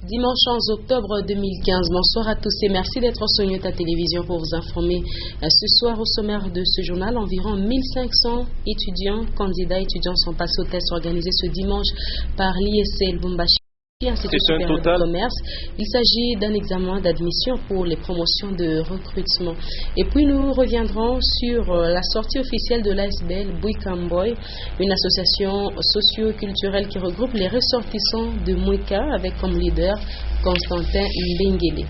Dimanche 11 octobre 2015, bonsoir à tous et merci d'être sur Nyota Télévision pour vous informer. Ce soir, au sommaire de ce journal, environ 1500 candidats étudiants sont passés au test organisé ce dimanche par l'ISC Lubumbashi, Institut supérieur de commerce. Il s'agit d'un examen d'admission pour les promotions de recrutement. Et puis nous reviendrons sur la sortie officielle de l'ASBL Bouikamboy, une association socio-culturelle qui regroupe les ressortissants de Mouika avec comme leader Constantin Mbengele.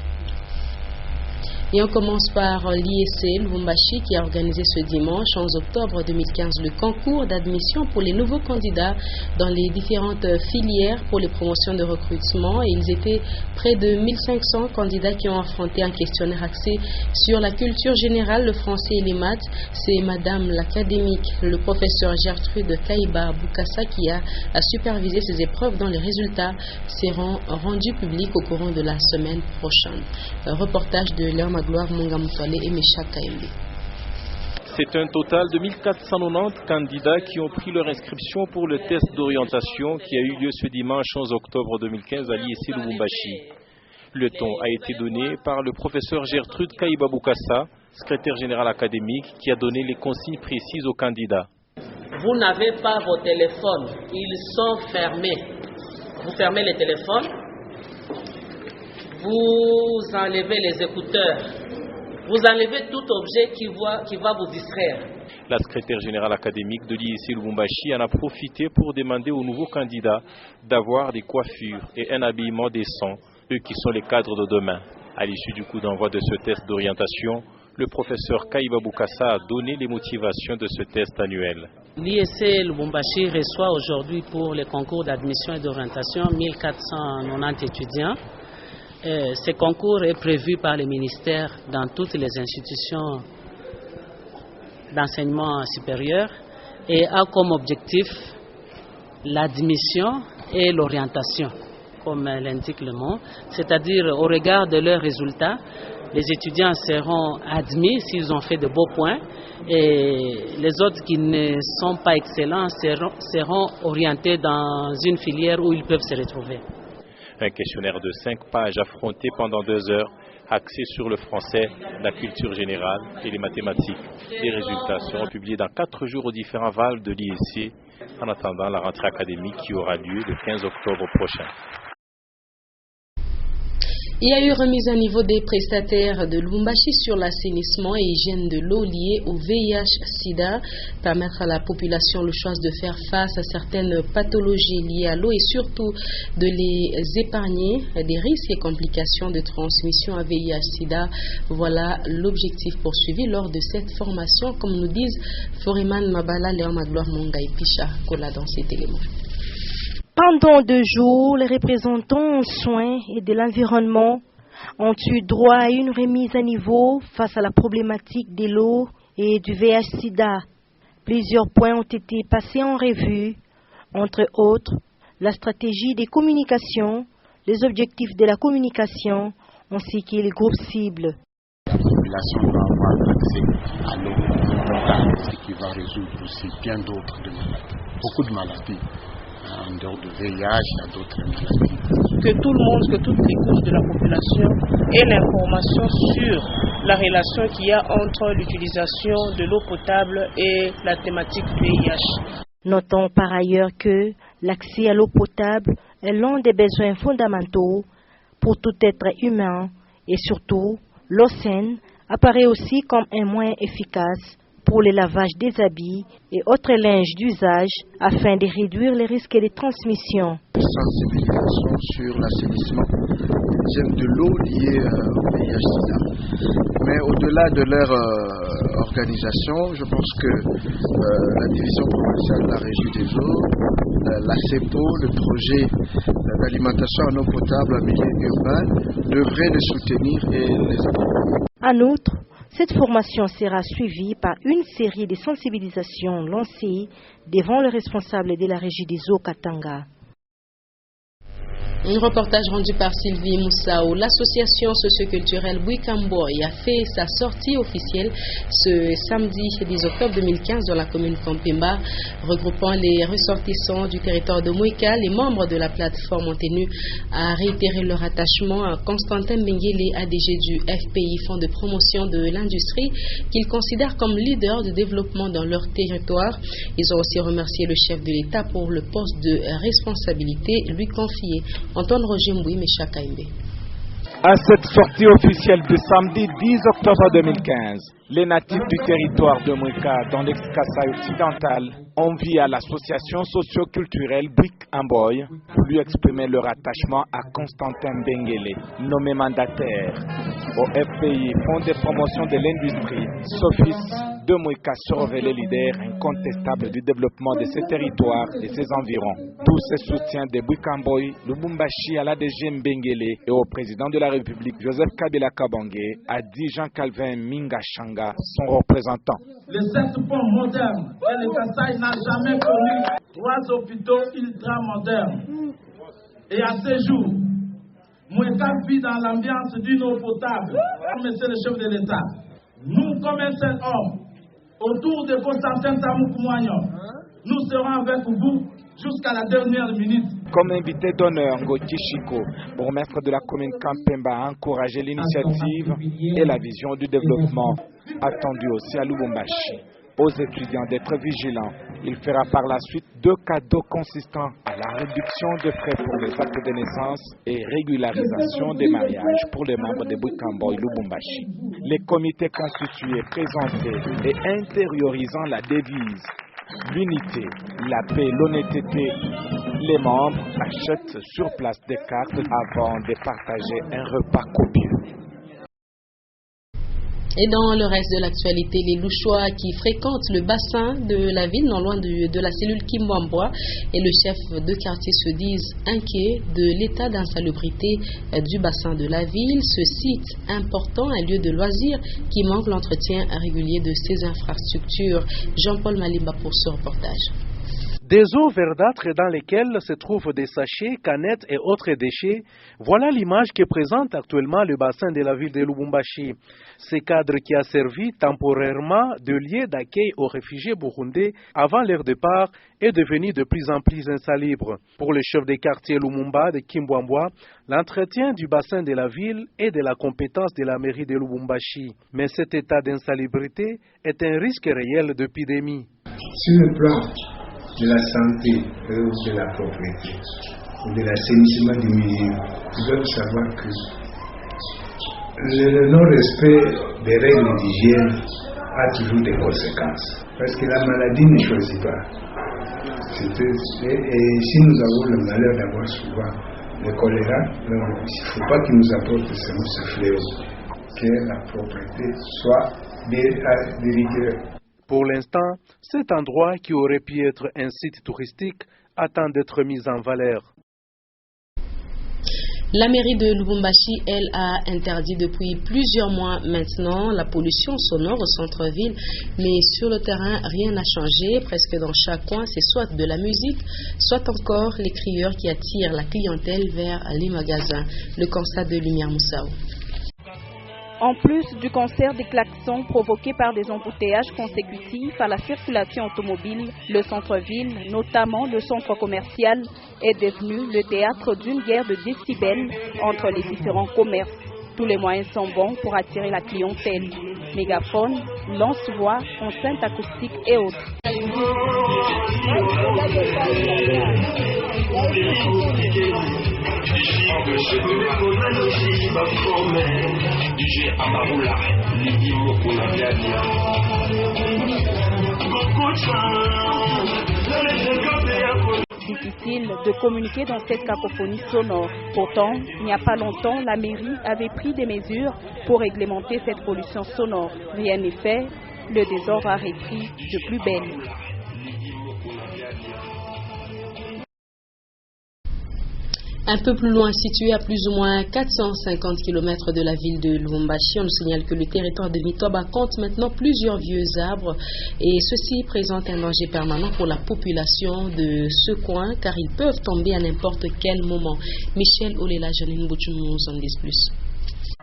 Et on commence par l'ISC Lubumbashi qui a organisé ce dimanche 11 octobre 2015 le concours d'admission pour les nouveaux candidats dans les différentes filières pour les promotions de recrutement. Et ils étaient près de 1500 candidats qui ont affronté un questionnaire axé sur la culture générale, le français et les maths. C'est Madame l'académique, le professeur Gertrude Kaiba Bukasa qui a supervisé ces épreuves dont les résultats seront rendus publics au courant de la semaine prochaine. Reportage de Léon Gloire Mongamutwale et Mesha Kaembe. C'est un total de 1490 candidats qui ont pris leur inscription pour le test d'orientation qui a eu lieu ce dimanche 11 octobre 2015 à l'ISC Lubumbashi. Le ton a été donné par le professeur Gertrude Kaiba Bukasa, secrétaire général académique, qui a donné les consignes précises aux candidats. Vous n'avez pas vos téléphones, ils sont fermés. Vous fermez les téléphones. Vous enlevez les écouteurs, vous enlevez tout objet qui va vous distraire. La secrétaire générale académique de l'ISC Lubumbashi en a profité pour demander aux nouveaux candidats d'avoir des coiffures et un habillement décent, eux qui sont les cadres de demain. À l'issue du coup d'envoi de ce test d'orientation, le professeur Kaiba Bukasa a donné les motivations de ce test annuel. L'ISC Lubumbashi reçoit aujourd'hui pour les concours d'admission et d'orientation 1490 étudiants. Ce concours est prévu par le ministère dans toutes les institutions d'enseignement supérieur et a comme objectif l'admission et l'orientation, comme l'indique le mot, c'est-à-dire au regard de leurs résultats, les étudiants seront admis s'ils ont fait de beaux points et les autres qui ne sont pas excellents seront orientés dans une filière où ils peuvent se retrouver. Un questionnaire de 5 pages affronté pendant 2 heures, axé sur le français, la culture générale et les mathématiques. Les résultats seront publiés dans 4 jours aux différents valves de l'ISC, en attendant la rentrée académique qui aura lieu le 15 octobre prochain. Il y a eu remise à niveau des prestataires de Lubumbashi sur l'assainissement et hygiène de l'eau liée au VIH-Sida, permettre à la population le choix de faire face à certaines pathologies liées à l'eau et surtout de les épargner des risques et complications de transmission à VIH-Sida. Voilà l'objectif poursuivi lors de cette formation, comme nous disent Foriman Mabala, Léon Magloire Monga et Picha Kola dans cet élément. Pendant 2 jours, les représentants en soins et de l'environnement ont eu droit à une remise à niveau face à la problématique de l'eau et du VIH-Sida. Plusieurs points ont été passés en revue, entre autres la stratégie des communications, les objectifs de la communication ainsi que les groupes cibles. La population va avoir accès à l'eau, ce qui va résoudre aussi bien d'autres maladies, beaucoup de maladies. En dehors du VIH, il y a d'autres maladies. Que tout le monde, que toutes les couches de la population aient l'information sur la relation qu'il y a entre l'utilisation de l'eau potable et la thématique du VIH. Notons par ailleurs que l'accès à l'eau potable est l'un des besoins fondamentaux pour tout être humain et surtout l'eau saine apparaît aussi comme un moyen efficace pour le lavage des habits et autres linges d'usage afin de réduire les risques de transmission. Sensibilisation sur l'assainissement de l'eau liée au VIH-Sida. Mais au-delà de leur organisation, je pense que la division provinciale de la régie des eaux, la CEPO, le projet d'alimentation en eau potable en milieu urbain devraient les soutenir et les accompagner. En outre, cette formation sera suivie par une série de sensibilisations lancées devant le responsable de la régie des eaux Katanga. Un reportage rendu par Sylvie Moussao. L'association socioculturelle Bouikamboy a fait sa sortie officielle ce samedi 10 octobre 2015 dans la commune Kampemba, regroupant les ressortissants du territoire de Mouika. Les membres de la plateforme ont tenu à réitérer leur attachement à Constantin Benguele, ADG du FPI, Fonds de promotion de l'industrie, qu'ils considèrent comme leader de développement dans leur territoire. Ils ont aussi remercié le chef de l'État pour le poste de responsabilité lui confié. Antoine Roger Mboui, Mécha Kaimbe. À cette sortie officielle du samedi 10 octobre 2015, les natifs du territoire de Mouika, dans l'ex-Kasaï occidental, ont via l'association socio-culturelle Bouikamboy voulu exprimer leur attachement à Constantin Benguele, nommé mandataire au FPI, Fonds de promotion de l'industrie. Sophis de Mouika se révélait leader incontestable du développement de ces territoires et ses environs. Tous ces soutiens de Bouikamboy, Lubumbashi à l'ADG Benguele et au président de la République Joseph Kabila Kabange, a dit Jean-Calvin Mingashanga, son représentant. Les 7 ponts modernes et le Kasaï n'a jamais connu 3 hôpitaux ultra modernes. Et à ce jour, Mouika vit dans l'ambiance d'une eau potable. Monsieur le chef de l'État, nous comme un seul homme, autour de Constantin Tamoukoumouagnon, nous serons avec vous jusqu'à la dernière minute. Comme invité d'honneur, Ngoti Chiko, bourgmestre de la commune Kampemba, a encouragé l'initiative et la vision du développement attendue aussi à Lubumbashi. Aux étudiants d'être vigilants. Il fera par la suite 2 cadeaux consistants à la réduction des frais pour les actes de naissance et régularisation des mariages pour les membres de Bouikamboy Lubumbashi. Les comités constitués, présentés et intériorisant la devise l'unité, la paix, l'honnêteté. Les membres achètent sur place des cartes avant de partager un repas copieux. Et dans le reste de l'actualité, les Louchois qui fréquentent le bassin de la ville, non loin de la cellule Kimbwambwa, et le chef de quartier se disent inquiets de l'état d'insalubrité du bassin de la ville. Ce site important, un lieu de loisirs qui manque l'entretien régulier de ses infrastructures. Jean-Paul Malimba pour ce reportage. Des eaux verdâtres dans lesquelles se trouvent des sachets, canettes et autres déchets, voilà l'image qui présente actuellement le bassin de la ville de Lubumbashi. Ce cadre qui a servi temporairement de lieu d'accueil aux réfugiés burundais avant leur départ est devenu de plus en plus insalubre. Pour le chef de quartier Lumumba de Kimbwambwa, l'entretien du bassin de la ville est de la compétence de la mairie de Lubumbashi. Mais cet état d'insalubrité est un risque réel d'épidémie. Sur le plan de la santé ou de la propriété ou de l'assainissement du milieu, vous devez savoir que le non-respect des règles d'hygiène a toujours des conséquences. Parce que la maladie ne choisit pas. Et si nous avons le malheur d'avoir souvent le choléra, il ne faut pas qu'il nous apporte ce fléau, que la propriété soit délicate. Pour l'instant, cet endroit qui aurait pu être un site touristique attend d'être mis en valeur. La mairie de Lubumbashi, elle, a interdit depuis plusieurs mois maintenant la pollution sonore au centre-ville, mais sur le terrain, rien n'a changé. Presque dans chaque coin, c'est soit de la musique, soit encore les crieurs qui attirent la clientèle vers les magasins. Le constat de Lumière Moussao. En plus du concert des klaxons provoqués par des embouteillages consécutifs à la circulation automobile, le centre-ville, notamment le centre commercial, est devenu le théâtre d'une guerre de décibels entre les différents commerces. Tous les moyens sont bons pour attirer la clientèle. Mégaphone, lance-voix, enceinte acoustique et autres. Difficile de communiquer dans cette cacophonie sonore. Pourtant, il n'y a pas longtemps, la mairie avait pris des mesures pour réglementer cette pollution sonore. Rien n'est fait, le désordre a repris de plus belle. Un peu plus loin, situé à plus ou moins 450 km de la ville de Lubumbashi, on nous signale que le territoire de Mitoba compte maintenant plusieurs vieux arbres et ceci présente un danger permanent pour la population de ce coin car ils peuvent tomber à n'importe quel moment. Michel Olela Janine Bouchou nous en dit plus.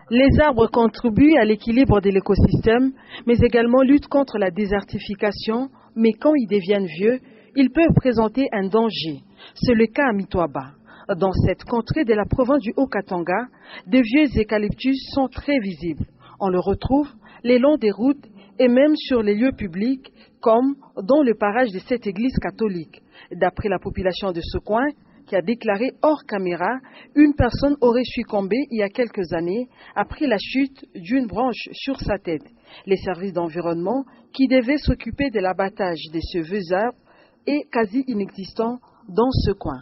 Les arbres contribuent à l'équilibre de l'écosystème, mais également luttent contre la désertification, mais quand ils deviennent vieux, ils peuvent présenter un danger. C'est le cas à Mitoba. Dans cette contrée de la province du Haut-Katanga, de vieux eucalyptus sont très visibles. On le retrouve le long des routes et même sur les lieux publics, comme dans le parage de cette église catholique. D'après la population de ce coin, qui a déclaré hors caméra, une personne aurait succombé il y a quelques années après la chute d'une branche sur sa tête. Les services d'environnement, qui devaient s'occuper de l'abattage de ce vieux arbre, est quasi inexistant dans ce coin.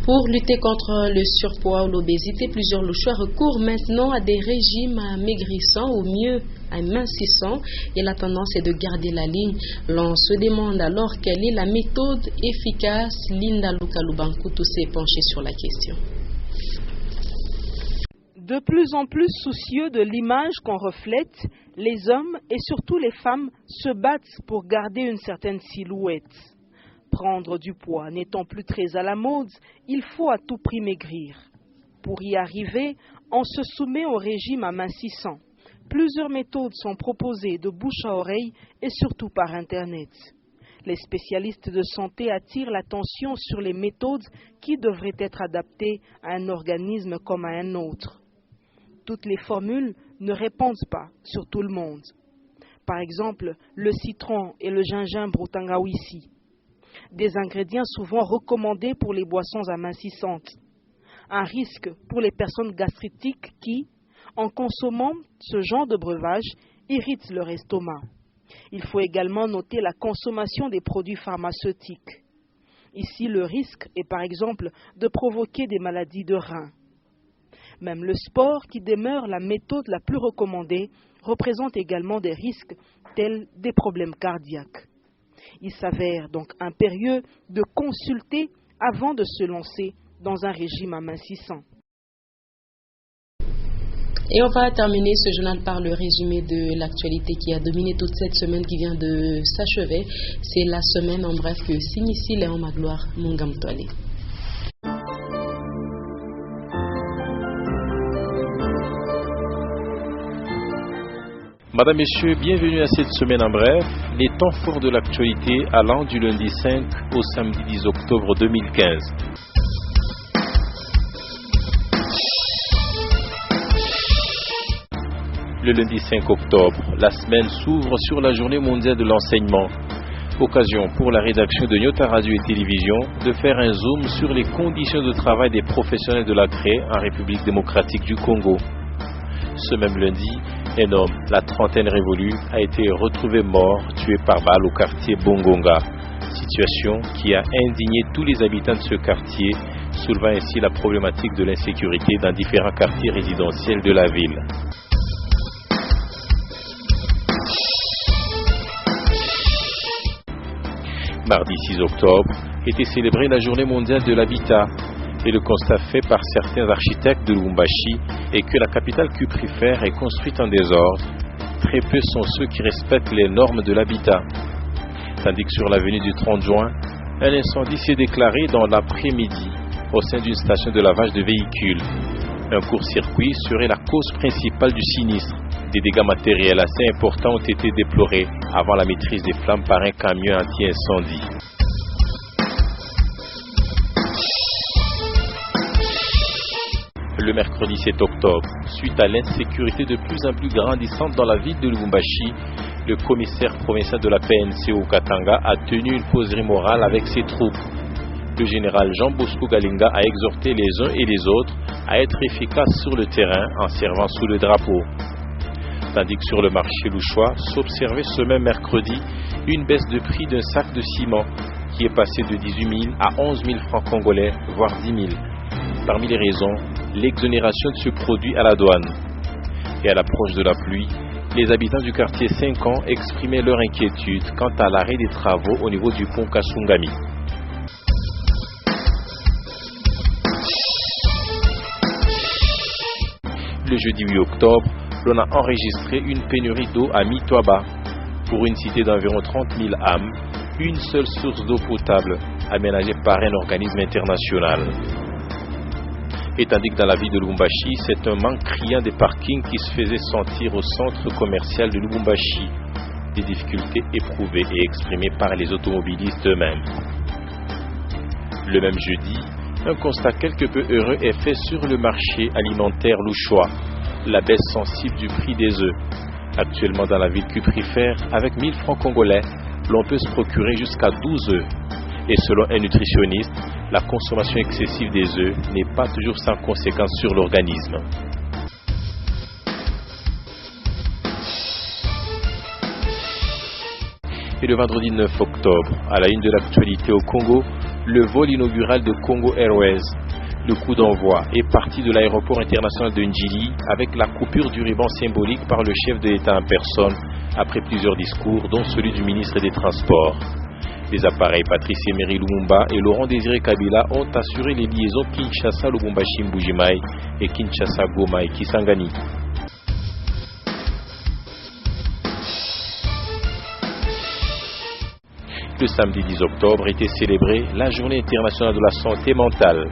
Pour lutter contre le surpoids ou l'obésité, plusieurs louchois recourent maintenant à des régimes maigrissants ou mieux amincissants et la tendance est de garder la ligne. L'on se demande alors quelle est la méthode efficace. Linda Lukalubankutu s'est penchée sur la question. De plus en plus soucieux de l'image qu'on reflète, les hommes et surtout les femmes se battent pour garder une certaine silhouette. Prendre du poids n'étant plus très à la mode, il faut à tout prix maigrir. Pour y arriver, on se soumet au régime amincissant. Plusieurs méthodes sont proposées de bouche à oreille et surtout par Internet. Les spécialistes de santé attirent l'attention sur les méthodes qui devraient être adaptées à un organisme comme à un autre. Toutes les formules ne répondent pas sur tout le monde. Par exemple, le citron et le gingembre au tangawizi. Des ingrédients souvent recommandés pour les boissons amincissantes. Un risque pour les personnes gastritiques qui, en consommant ce genre de breuvage, irritent leur estomac. Il faut également noter la consommation des produits pharmaceutiques. Ici, le risque est par exemple de provoquer des maladies de reins. Même le sport, qui demeure la méthode la plus recommandée, représente également des risques tels des problèmes cardiaques. Il s'avère donc impérieux de consulter avant de se lancer dans un régime amincissant. Et on va terminer ce journal par le résumé de l'actualité qui a dominé toute cette semaine qui vient de s'achever. C'est la semaine en bref que s'initie Léon Magloire Mungamtoile. Madame, Messieurs, bienvenue à cette semaine en bref, les temps forts de l'actualité allant du lundi 5 au samedi 10 octobre 2015. Le lundi 5 octobre, la semaine s'ouvre sur la journée mondiale de l'enseignement. Occasion pour la rédaction de Nyota Radio et Télévision de faire un zoom sur les conditions de travail des professionnels de la CRE en République démocratique du Congo. Ce même lundi, un homme, la trentaine révolue, a été retrouvé mort, tué par balle au quartier Bongonga. Situation qui a indigné tous les habitants de ce quartier, soulevant ainsi la problématique de l'insécurité dans différents quartiers résidentiels de la ville. Mardi 6 octobre était célébrée la journée mondiale de l'habitat. Et le constat fait par certains architectes de Lubumbashi est que la capitale cuprifère est construite en désordre. Très peu sont ceux qui respectent les normes de l'habitat. Tandis que sur l'avenue du 30 juin, un incendie s'est déclaré dans l'après-midi au sein d'une station de lavage de véhicules. Un court-circuit serait la cause principale du sinistre. Des dégâts matériels assez importants ont été déplorés avant la maîtrise des flammes par un camion anti-incendie. Le mercredi 7 octobre, suite à l'insécurité de plus en plus grandissante dans la ville de Lubumbashi, le commissaire provincial de la PNC au Katanga a tenu une causerie morale avec ses troupes. Le général Jean Bosco Galinga a exhorté les uns et les autres à être efficaces sur le terrain en servant sous le drapeau. Tandis que sur le marché louchois s'observait ce même mercredi une baisse de prix d'un sac de ciment qui est passé de 18 000 à 11 000 francs congolais, voire 10 000. Parmi les raisons, l'exonération de ce produit à la douane. Et à l'approche de la pluie, les habitants du quartier 5 ans exprimaient leur inquiétude quant à l'arrêt des travaux au niveau du pont Kasungami. Le jeudi 8 octobre, l'on a enregistré une pénurie d'eau à Mitoaba. Pour une cité d'environ 30 000 âmes, une seule source d'eau potable aménagée par un organisme international. Et tandis que dans la ville de Lubumbashi, c'est un manque criant des parkings qui se faisait sentir au centre commercial de Lubumbashi. Des difficultés éprouvées et exprimées par les automobilistes eux-mêmes. Le même jeudi, un constat quelque peu heureux est fait sur le marché alimentaire louchois, la baisse sensible du prix des œufs. Actuellement dans la ville cuprifère, avec 1000 francs congolais, l'on peut se procurer jusqu'à 12 œufs. Et selon un nutritionniste, la consommation excessive des œufs n'est pas toujours sans conséquence sur l'organisme. Et le vendredi 9 octobre, à la une de l'actualité au Congo, le vol inaugural de Congo Airways. Le coup d'envoi est parti de l'aéroport international de Njili avec la coupure du ruban symbolique par le chef de l'État en personne après plusieurs discours, dont celui du ministre des Transports. Les appareils Patrice Emery Lumumba et Laurent Désiré Kabila ont assuré les liaisons Kinshasa-Lubumbashi-Mbujimai et Kinshasa-Goma et Kisangani. Le samedi 10 octobre était célébrée la Journée internationale de la santé mentale.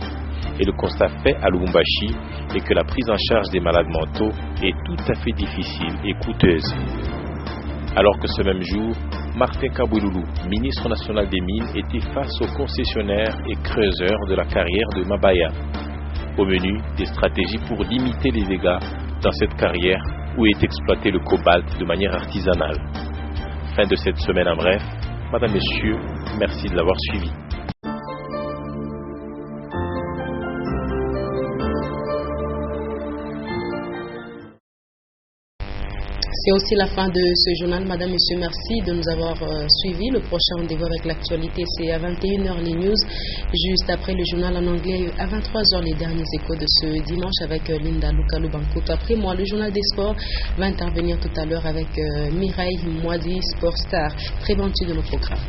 Et le constat fait à Lubumbashi est que la prise en charge des malades mentaux est tout à fait difficile et coûteuse. Alors que ce même jour, Martin Kabouloulou, ministre national des Mines, était face aux concessionnaires et creuseurs de la carrière de Mabaya. Au menu, des stratégies pour limiter les dégâts dans cette carrière où est exploité le cobalt de manière artisanale. Fin de cette semaine en bref. Madame, Messieurs, merci de l'avoir suivi. C'est aussi la fin de ce journal. Madame, Monsieur, merci de nous avoir suivis. Le prochain rendez-vous avec l'actualité, c'est à 21h les news. Juste après le journal en anglais, à 23h les derniers échos de ce dimanche avec Linda Lukalubankoto. Après moi, le journal des sports va intervenir tout à l'heure avec Mireille Moidi, Sport Star. Très bon de nos programmes.